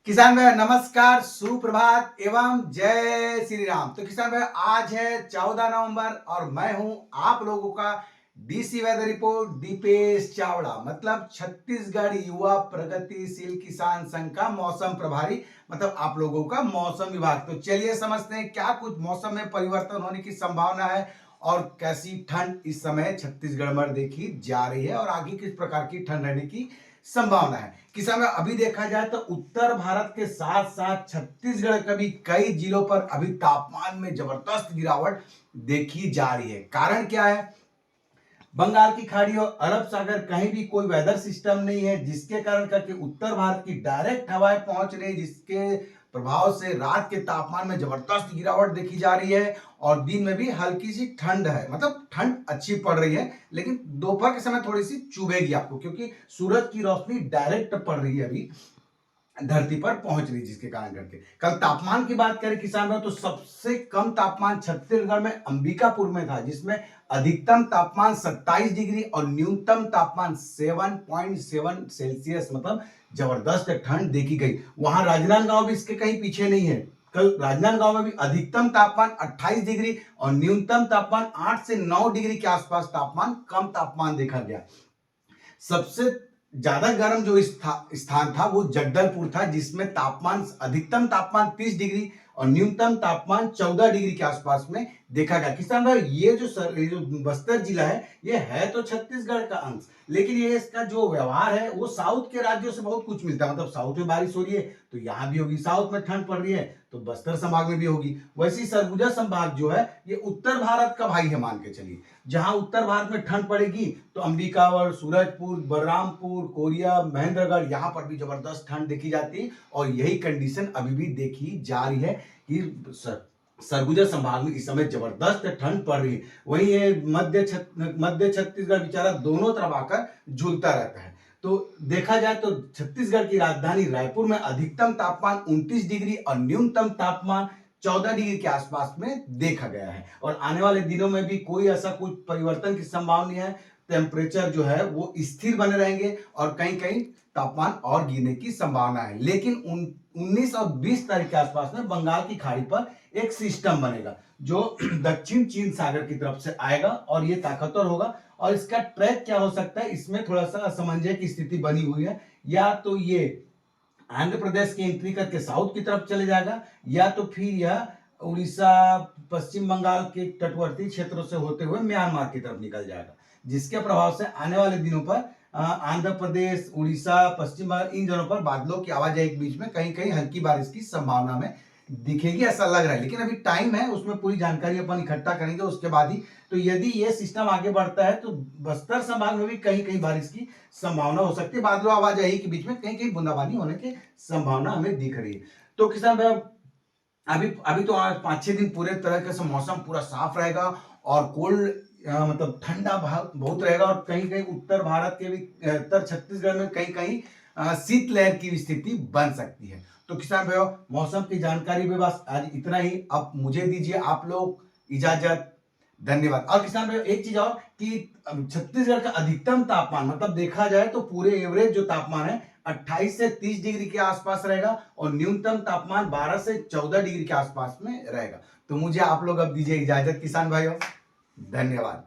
किसान भाई नमस्कार, सुप्रभात एवं जय श्री राम। तो किसान भाई आज है 14 नवंबर और मैं हूं आप लोगों का DC weather report Dipesh Chavda, मतलब छत्तीसगढ़ युवा प्रगतिशील किसान संघ का मौसम प्रभारी, मतलब आप लोगों का मौसम विभाग। तो चलिए समझते हैं क्या कुछ मौसम में परिवर्तन होने की संभावना है और कैसी ठंड इस समय छत्तीसगढ़ में देखी जा रही है और आगे किस प्रकार की ठंड रहने की संभावना है। किसान अभी देखा जाए तो उत्तर भारत के साथ साथ छत्तीसगढ़ के भी कई जिलों पर अभी तापमान में जबरदस्त गिरावट देखी जा रही है। कारण क्या है? बंगाल की खाड़ी और अरब सागर कहीं भी कोई वेदर सिस्टम नहीं है, जिसके कारण करके उत्तर भारत की डायरेक्ट हवाएं पहुंच रही, जिसके प्रभाव से रात के तापमान में जबरदस्त गिरावट देखी जा रही है और दिन में भी हल्की सी ठंड है, मतलब ठंड अच्छी पड़ रही है, लेकिन दोपहर के समय थोड़ी सी चुभेगी आपको, क्योंकि सूरज की रोशनी डायरेक्ट पड़ रही है अभी धरती पर पहुंच रही, जिसके कारण करके कल तापमान की बात करें किसान में तो सबसे कम तापमान छत्तीसगढ़ में अंबिकापुर में था, जिसमें अधिकतम तापमान 27 डिग्री और न्यूनतम तापमान 7.7 सेल्सियस, मतलब जबरदस्त ठंड देखी गई। वहां राजनांदगांव भी इसके कहीं पीछे नहीं है। कल राजनांदगांव में भी अधिकतम तापमान 28 डिग्री और न्यूनतम तापमान 8 से 9 डिग्री के आसपास तापमान कम तापमान देखा गया। सबसे ज्यादा गर्म जो स्थान था वो जगदलपुर था, जिसमें तापमान अधिकतम तापमान 30 डिग्री और न्यूनतम तापमान 14 डिग्री के आसपास में देखा गया। किसान भाई ये जो बस्तर जिला ये है तो छत्तीसगढ़ का अंश, लेकिन ये इसका जो व्यवहार है वो साउथ के राज्यों से बहुत कुछ मिलता है। मतलब साउथ में बारिश हो रही है तो यहाँ भी होगी, साउथ में ठंड पड़ रही है तो बस्तर संभाग में भी होगी। वैसे सरगुजा संभाग जो है ये उत्तर भारत का भाई है, मान के चलिए। जहां उत्तर भारत में ठंड पड़ेगी तो अंबिकापुर, सूरजपुर, बलरामपुर, कोरिया, महेंद्रगढ़ यहाँ पर भी जबरदस्त ठंड देखी जाती है और यही कंडीशन अभी भी देखी जा रही है कि सरगुजा संभाग में इस समय जबरदस्त ठंड पड़ रही है। वहीं ये मध्य छत्तीसगढ़ बेचारा दोनों तरफ आकर झूलता रहता है। तो देखा जाए तो छत्तीसगढ़ की राजधानी रायपुर में अधिकतम तापमान 29 डिग्री और न्यूनतम तापमान 14 डिग्री के आसपास में देखा गया है और आने वाले दिनों में भी कोई ऐसा कुछ परिवर्तन की संभावना नहीं है। टेम्परेचर जो है वो स्थिर बने रहेंगे और कहीं कहीं तापमान और गिरने की संभावना है। लेकिन 19 और 20 तारीख के आसपास में बंगाल की खाड़ी पर एक सिस्टम बनेगा जो दक्षिण चीन सागर की तरफ से आएगा और ये ताकतवर होगा और इसका ट्रैक क्या हो सकता है, इसमें थोड़ा सा असमंजस की स्थिति बनी हुई है। या तो ये आंध्र प्रदेश की एंट्री करके साउथ की तरफ चले जाएगा या तो फिर यह उड़ीसा, पश्चिम बंगाल के तटवर्ती क्षेत्रों से होते हुए म्यांमार की तरफ निकल जाएगा, जिसके प्रभाव से आने वाले दिनों पर आंध्र प्रदेश, उड़ीसा, पश्चिम बंगाल इन जगहों पर बादलों की आवाजाही के बीच में कहीं कहीं हल्की बारिश की संभावना में दिखेगी, ऐसा लग रहा है। लेकिन अभी टाइम है, उसमें पूरी जानकारी अपन इकट्ठा करेंगे उसके बाद ही। तो यदि ये सिस्टम आगे बढ़ता है तो बस्तर संभाग में भी कहीं कहीं बारिश की संभावना हो सकती है। बादलों आवाजाही के बीच में कहीं कहीं बूंदाबांदी होने की संभावना हमें दिख रही है। तो किसान भाई अभी अभी तो आज 5-6 दिन पूरे तरह से मौसम पूरा साफ रहेगा और कोल्ड मतलब ठंडा बहुत रहेगा और कहीं कहीं उत्तर भारत के भी उत्तर छत्तीसगढ़ में कहीं कहीं शीतलहर की स्थिति बन सकती है। तो किसान भाइयों मौसम की जानकारी में बस आज इतना ही। अब मुझे दीजिए आप लोग इजाजत, धन्यवाद। और किसान भाइयों एक चीज और कि छत्तीसगढ़ का अधिकतम तापमान मतलब देखा जाए तो पूरे एवरेज जो तापमान है 28 से 30 डिग्री के आसपास रहेगा और न्यूनतम तापमान 12 से 14 डिग्री के आसपास में रहेगा। तो मुझे आप लोग अब दीजिए इजाजत किसान भाइयों, धन्यवाद।